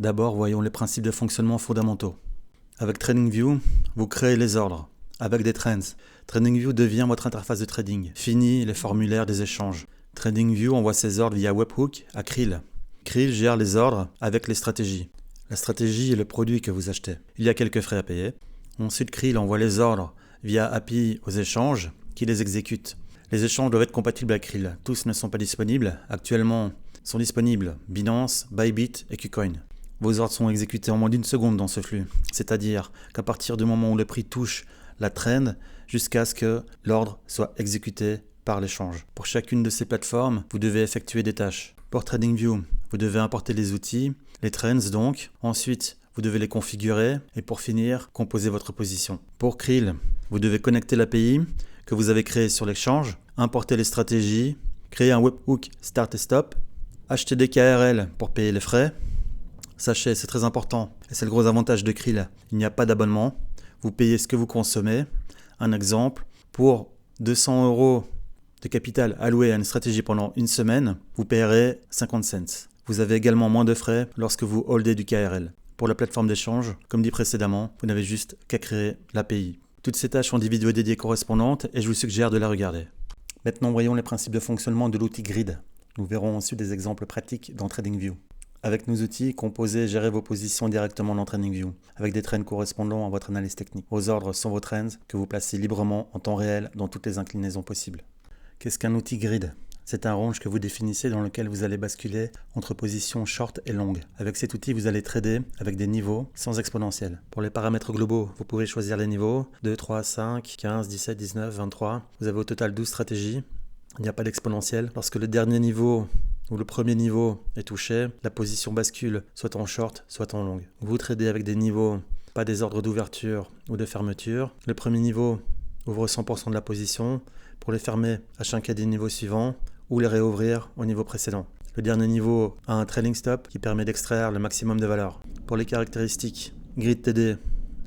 D'abord, voyons les principes de fonctionnement fondamentaux. Avec TradingView, vous créez les ordres avec des trends. TradingView devient votre interface de trading. Fini les formulaires des échanges. TradingView envoie ses ordres via webhook à Krill. Krill gère les ordres avec les stratégies. La stratégie est le produit que vous achetez. Il y a quelques frais à payer. Ensuite, Krill envoie les ordres via API aux échanges qui les exécutent. Les échanges doivent être compatibles avec Krill. Tous ne sont pas disponibles. Actuellement, sont disponibles Binance, Bybit et KuCoin. Vos ordres sont exécutés en moins d'1 seconde dans ce flux. C'est-à-dire qu'à partir du moment où le prix touche la trend jusqu'à ce que l'ordre soit exécuté par l'échange. Pour chacune de ces plateformes, vous devez effectuer des tâches. Pour TradingView, vous devez importer les outils, les trends donc. Ensuite, vous devez les configurer et pour finir, composer votre position. Pour Krill, vous devez connecter l'API que vous avez créé sur l'échange, importer les stratégies, créer un webhook start et stop, acheter des KRL pour payer les frais. Sachez, c'est très important et c'est le gros avantage de Krill. Il n'y a pas d'abonnement. Vous payez ce que vous consommez. Un exemple, pour 200 € de capital alloué à une stratégie pendant une semaine, vous payerez 50 cents. Vous avez également moins de frais lorsque vous holdez du KRL. Pour la plateforme d'échange, comme dit précédemment, vous n'avez juste qu'à créer l'API. Toutes ces tâches ont des vidéos dédiées correspondantes et je vous suggère de les regarder. Maintenant, voyons les principes de fonctionnement de l'outil Grid. Nous verrons ensuite des exemples pratiques dans TradingView. Avec nos outils, composez et gérez vos positions directement dans TradingView, avec des trends correspondant à votre analyse technique. Vos ordres sont vos trends que vous placez librement en temps réel dans toutes les inclinaisons possibles. Qu'est-ce qu'un outil Grid ? C'est un range que vous définissez dans lequel vous allez basculer entre positions short et longues. Avec cet outil, vous allez trader avec des niveaux sans exponentiel. Pour les paramètres globaux, vous pouvez choisir les niveaux 2, 3, 5, 15, 17, 19, 23. Vous avez au total 12 stratégies. Il n'y a pas d'exponentiel. Lorsque le dernier niveau ou le premier niveau est touché, la position bascule soit en short, soit en longue. Vous tradez avec des niveaux, pas des ordres d'ouverture ou de fermeture. Le premier niveau ouvre 100% de la position pour les fermer à chacun des niveaux suivants ou les réouvrir au niveau précédent. Le dernier niveau a un trailing stop qui permet d'extraire le maximum de valeur. Pour les caractéristiques, GridTD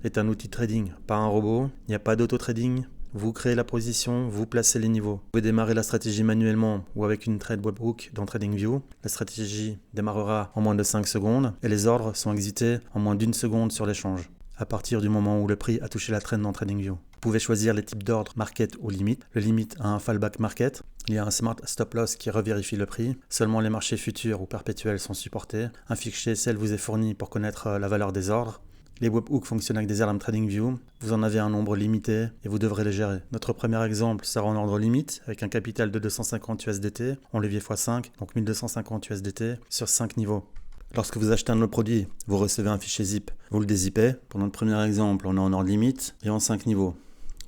est un outil de trading, pas un robot. Il n'y a pas d'auto-trading. Vous créez la position, vous placez les niveaux. Vous pouvez démarrer la stratégie manuellement ou avec une trade webhook dans TradingView. La stratégie démarrera en moins de 5 secondes et les ordres sont exécutés en moins d'1 seconde sur l'échange, à partir du moment où le prix a touché la trend dans TradingView. Vous pouvez choisir les types d'ordres market ou limite. Le limite a un fallback market. Il y a un smart stop loss qui revérifie le prix. Seulement les marchés futurs ou perpétuels sont supportés. Un fichier Excel vous est fourni pour connaître la valeur des ordres. Les webhooks fonctionnent avec des alarmes TradingView. Vous en avez un nombre limité et vous devrez les gérer. Notre premier exemple sera en ordre limite avec un capital de 250 USDT en levier x5, donc 1250 USDT sur 5 niveaux. Lorsque vous achetez un de nos produits, vous recevez un fichier zip. Vous le dézippez. Pour notre premier exemple, on est en ordre limite et en 5 niveaux.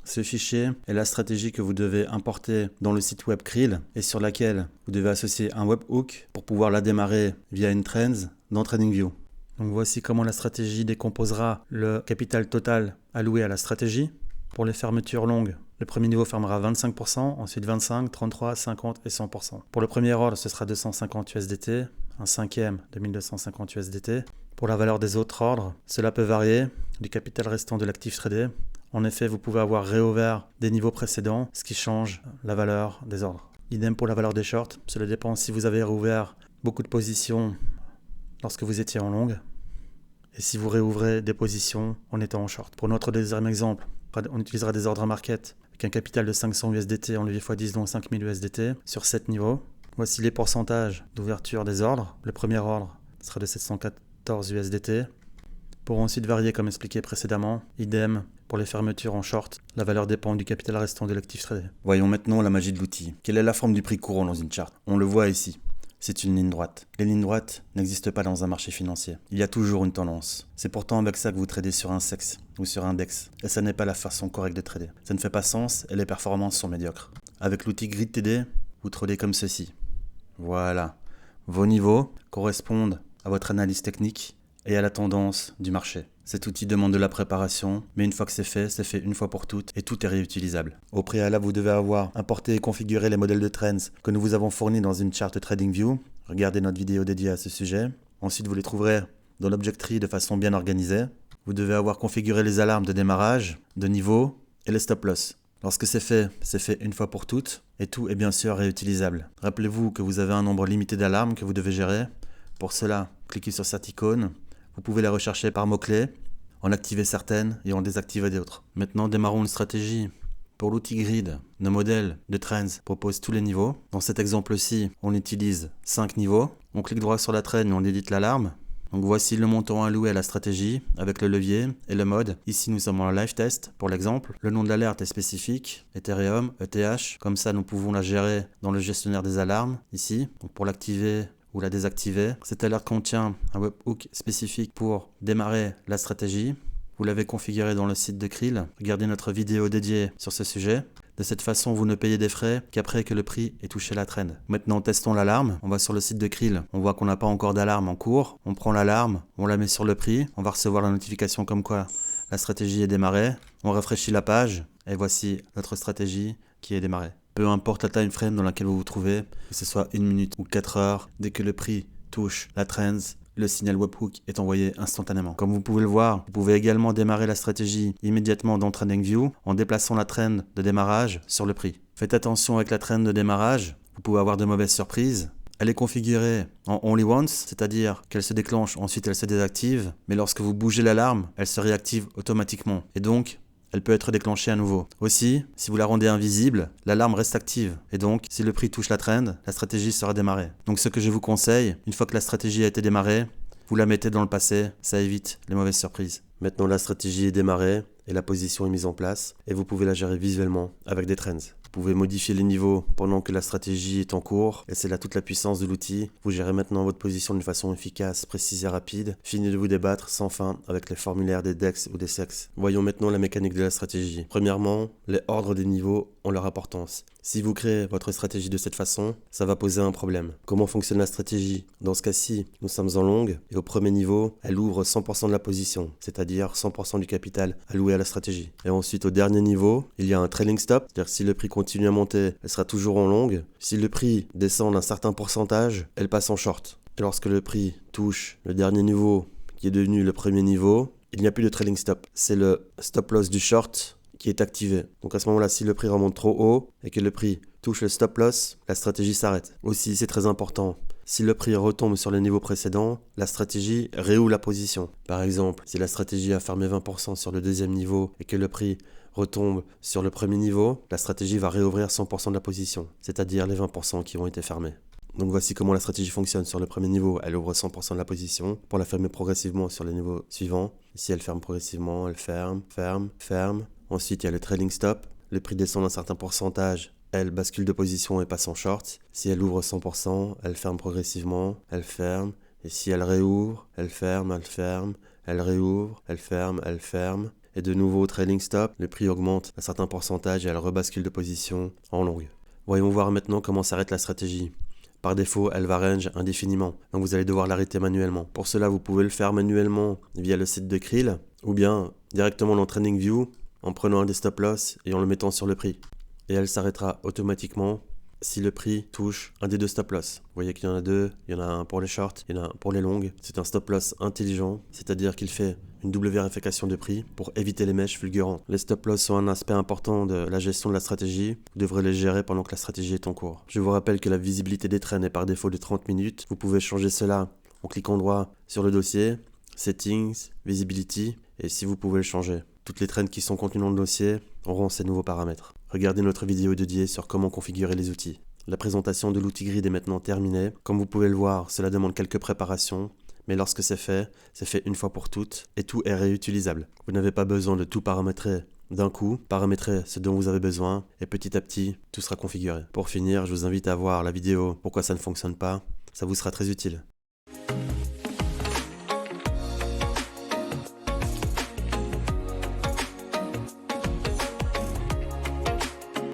Ce fichier est la stratégie que vous devez importer dans le site web Krill et sur laquelle vous devez associer un webhook pour pouvoir la démarrer via une trends dans TradingView. Donc voici comment la stratégie décomposera le capital total alloué à la stratégie. Pour les fermetures longues, le premier niveau fermera 25%, ensuite 25, 33, 50 et 100%. Pour le premier ordre, ce sera 250 USDT, un cinquième de 1250 USDT. Pour la valeur des autres ordres, cela peut varier du capital restant de l'actif tradé. En effet, vous pouvez avoir réouvert des niveaux précédents, ce qui change la valeur des ordres. Idem pour la valeur des shorts, cela dépend si vous avez réouvert beaucoup de positions lorsque vous étiez en longue et si vous réouvrez des positions en étant en short. Pour notre deuxième exemple, on utilisera des ordres market avec un capital de 500 USDT en levier x10 dont 5000 USDT sur 7 niveaux. Voici les pourcentages d'ouverture des ordres. Le premier ordre sera de 714 USDT. Pour ensuite varier comme expliqué précédemment, idem pour les fermetures en short, la valeur dépend du capital restant de l'actif tradé. Voyons maintenant la magie de l'outil. Quelle est la forme du prix courant dans une charte ? On le voit ici. C'est une ligne droite. Les lignes droites n'existent pas dans un marché financier. Il y a toujours une tendance. C'est pourtant avec ça que vous tradez sur un sexe ou sur un DEX. Et ça n'est pas la façon correcte de trader. Ça ne fait pas sens et les performances sont médiocres. Avec l'outil GridTD, vous tradez comme ceci. Voilà. Vos niveaux correspondent à votre analyse technique et à la tendance du marché. Cet outil demande de la préparation, mais une fois que c'est fait une fois pour toutes et tout est réutilisable. Au préalable, vous devez avoir importé et configuré les modèles de trends que nous vous avons fournis dans une charte TradingView. Regardez notre vidéo dédiée à ce sujet. Ensuite, vous les trouverez dans l'object tree de façon bien organisée. Vous devez avoir configuré les alarmes de démarrage, de niveau et les stop loss. Lorsque c'est fait une fois pour toutes et tout est bien sûr réutilisable. Rappelez-vous que vous avez un nombre limité d'alarmes que vous devez gérer. Pour cela, cliquez sur cette icône. vous pouvez les rechercher par mots-clés, en activer certaines et en désactiver d'autres. Maintenant, démarrons une stratégie. Pour l'outil Grid, nos modèles de trends proposent tous les niveaux. Dans cet exemple-ci, on utilise 5 niveaux. On clique droit sur la trend et on édite l'alarme. Donc voici le montant alloué à la stratégie avec le levier et le mode. Ici nous sommes en live test pour l'exemple. Le nom de l'alerte est spécifique, Ethereum, ETH. Comme ça nous pouvons la gérer dans le gestionnaire des alarmes ici. Donc pour l'activer ou la désactiver. Cette alerte contient un webhook spécifique pour démarrer la stratégie. Vous l'avez configuré dans le site de Krill. Regardez notre vidéo dédiée sur ce sujet. De cette façon, vous ne payez des frais qu'après que le prix ait touché la trend. Maintenant, testons l'alarme. On va sur le site de Krill. On voit qu'on n'a pas encore d'alarme en cours. On prend l'alarme, on la met sur le prix. On va recevoir la notification comme quoi la stratégie est démarrée. On rafraîchit la page et voici notre stratégie qui est démarrée. Peu importe la time frame dans laquelle vous vous trouvez, que ce soit 1 minute ou 4 heures, dès que le prix touche la trend, le signal webhook est envoyé instantanément. Comme vous pouvez le voir, vous pouvez également démarrer la stratégie immédiatement dans TradingView en déplaçant la trend de démarrage sur le prix. Faites attention avec la trend de démarrage, vous pouvez avoir de mauvaises surprises. Elle est configurée en Only Once, c'est-à-dire qu'elle se déclenche, ensuite elle se désactive, mais lorsque vous bougez l'alarme, elle se réactive automatiquement. Et donc, elle peut être déclenchée à nouveau. Aussi, si vous la rendez invisible, l'alarme reste active. Et donc, si le prix touche la trend, la stratégie sera démarrée. Donc ce que je vous conseille, une fois que la stratégie a été démarrée, vous la mettez dans le passé, ça évite les mauvaises surprises. Maintenant, la stratégie est démarrée et la position est mise en place. Et vous pouvez la gérer visuellement avec des trends. Vous pouvez modifier les niveaux pendant que la stratégie est en cours. Et c'est là toute la puissance de l'outil. Vous gérez maintenant votre position d'une façon efficace, précise et rapide. Fini de vous débattre sans fin avec les formulaires des DEX ou des SEX. Voyons maintenant la mécanique de la stratégie. Premièrement, les ordres des niveaux ont leur importance. Si vous créez votre stratégie de cette façon, ça va poser un problème. Comment fonctionne la stratégie? Dans ce cas-ci, nous sommes en longue et au premier niveau, elle ouvre 100% de la position, c'est-à-dire 100% du capital alloué à la stratégie. Et ensuite, au dernier niveau, il y a un trailing stop, c'est-à-dire si le prix continue à monter, elle sera toujours en longue. Si le prix descend d'un certain pourcentage, elle passe en short. Et lorsque le prix touche le dernier niveau, qui est devenu le premier niveau, il n'y a plus de trailing stop. C'est le stop loss du short qui est activé. Donc à ce moment-là, si le prix remonte trop haut et que le prix touche le stop loss, la stratégie s'arrête. Aussi, c'est très important. Si le prix retombe sur le niveau précédent, la stratégie réouvre la position. Par exemple, si la stratégie a fermé 20% sur le deuxième niveau et que le prix retombe sur le premier niveau, la stratégie va réouvrir 100% de la position, c'est-à-dire les 20% qui ont été fermés. Donc voici comment la stratégie fonctionne. Sur le premier niveau, elle ouvre 100% de la position pour la fermer progressivement sur le niveau suivant. Ici, elle ferme progressivement, elle ferme, ferme, ferme. Ensuite, il y a le trailing stop. Le prix descend d'un certain pourcentage. Elle bascule de position et passe en short. Si elle ouvre 100%, elle ferme progressivement, elle ferme. Et si elle réouvre, elle ferme, elle ferme. Elle réouvre, elle ferme, elle ferme. Et de nouveau, trailing stop. Le prix augmente d'un certain pourcentage et elle rebascule de position en longue. Voyons voir maintenant comment s'arrête la stratégie. Par défaut, elle va range indéfiniment, donc vous allez devoir l'arrêter manuellement. Pour cela, vous pouvez le faire manuellement via le site de Krill, ou bien directement dans TradingView, en prenant un des stop loss et en le mettant sur le prix. Et elle s'arrêtera automatiquement si le prix touche un des deux stop loss. Vous voyez qu'il y en a deux, il y en a un pour les shorts, il y en a un pour les longues. C'est un stop loss intelligent, c'est-à-dire qu'il fait une double vérification de prix pour éviter les mèches fulgurantes. Les stop loss sont un aspect important de la gestion de la stratégie. Vous devrez les gérer pendant que la stratégie est en cours. Je vous rappelle que la visibilité des trends est par défaut de 30 minutes. Vous pouvez changer cela en cliquant droit sur le dossier, Settings, Visibility, et si vous pouvez le changer. Toutes les trends qui sont contenues dans le dossier auront ces nouveaux paramètres. Regardez notre vidéo dédiée sur comment configurer les outils. La présentation de l'outil Grid est maintenant terminée. Comme vous pouvez le voir, cela demande quelques préparations, mais lorsque c'est fait une fois pour toutes et tout est réutilisable. Vous n'avez pas besoin de tout paramétrer d'un coup, paramétrez ce dont vous avez besoin et petit à petit, tout sera configuré. Pour finir, je vous invite à voir la vidéo Pourquoi ça ne fonctionne pas, ça vous sera très utile.